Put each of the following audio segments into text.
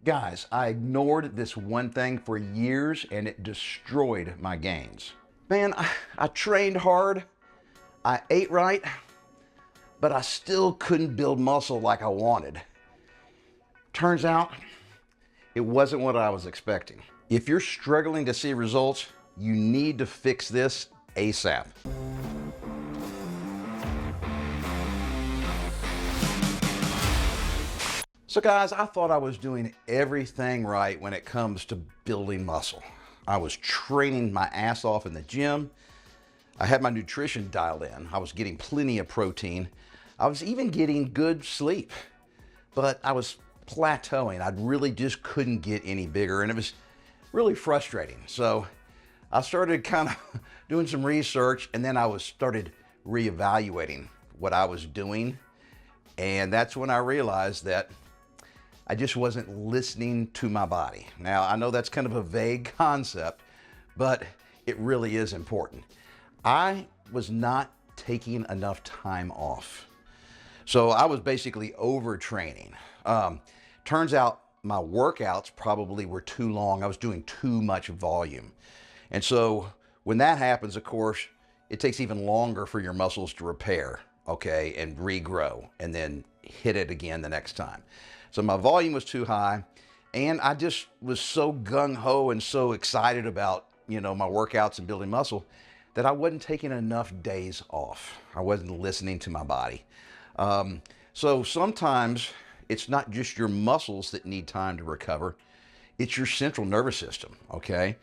Guys, I ignored this one thing for years and it destroyed my gains. Man, I trained hard, I ate right, but I still couldn't build muscle like I wanted. Turns out, it wasn't what I was expecting. If you're struggling to see results, you need to fix this ASAP. So guys, I thought I was doing everything right when it comes to building muscle. I was training my ass off in the gym. I had my nutrition dialed in. I was getting plenty of protein. I was even getting good sleep, but I was plateauing. I really just couldn't get any bigger, and it was really frustrating. So I started kind of doing some research, and then I started reevaluating what I was doing. And that's when I realized that I just wasn't listening to my body. Now, I know that's kind of a vague concept, but it really is important. I was not taking enough time off. So I was basically overtraining. Turns out my workouts probably were too long. I was doing too much volume. And so when that happens, of course, it takes even longer for your muscles to repair, okay, and regrow, and then hit it again the next time. So my volume was too high, and I just was so gung-ho and so excited about, my workouts and building muscle that I wasn't taking enough days off. I wasn't listening to my body. So sometimes it's not just your muscles that need time to recover, it's your central nervous system, okay?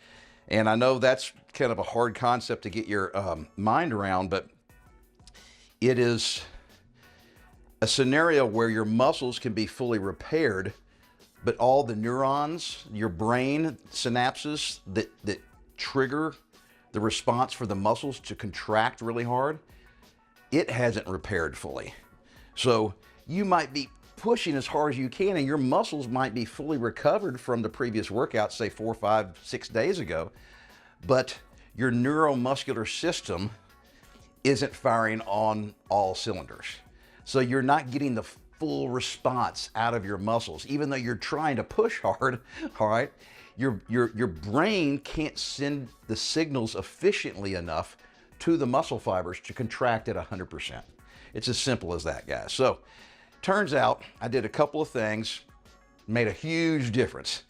And I know that's kind of a hard concept to get your mind around, but it is a scenario where your muscles can be fully repaired, but all the neurons, your brain synapses that trigger the response for the muscles to contract really hard, it hasn't repaired fully. So you might be pushing as hard as you can and your muscles might be fully recovered from the previous workout, say 4, 5, 6 days ago, but your neuromuscular system isn't firing on all cylinders. So you're not getting the full response out of your muscles, even though you're trying to push hard, all right? Your brain can't send the signals efficiently enough to the muscle fibers to contract at 100%. It's as simple as that, guys. So turns out I did a couple of things, made a huge difference.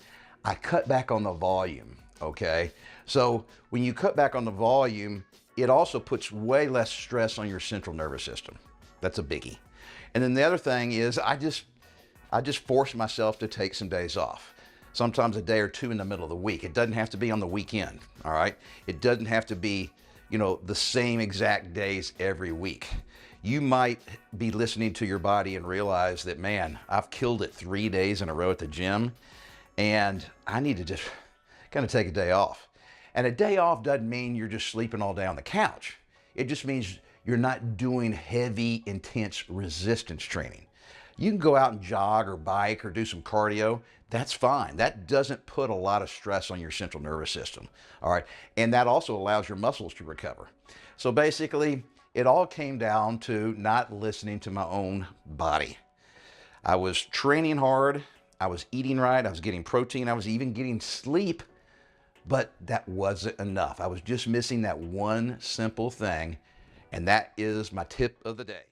I cut back on the volume, okay? So when you cut back on the volume, it also puts way less stress on your central nervous system. That's a biggie. And then the other thing is I just forced myself to take some days off. Sometimes a day or two in the middle of the week. It doesn't have to be on the weekend, all right? It doesn't have to be, the same exact days every week. You might be listening to your body and realize that, man, I've killed it 3 days in a row at the gym and I need to just kind of take a day off. And a day off doesn't mean you're just sleeping all day on the couch. It just means you're not doing heavy, intense resistance training. You can go out and jog or bike or do some cardio. That's fine. That doesn't put a lot of stress on your central nervous system. All right. And that also allows your muscles to recover. So basically, it all came down to not listening to my own body. I was training hard. I was eating right. I was getting protein. I was even getting sleep. But that wasn't enough. I was just missing that one simple thing. And that is my tip of the day.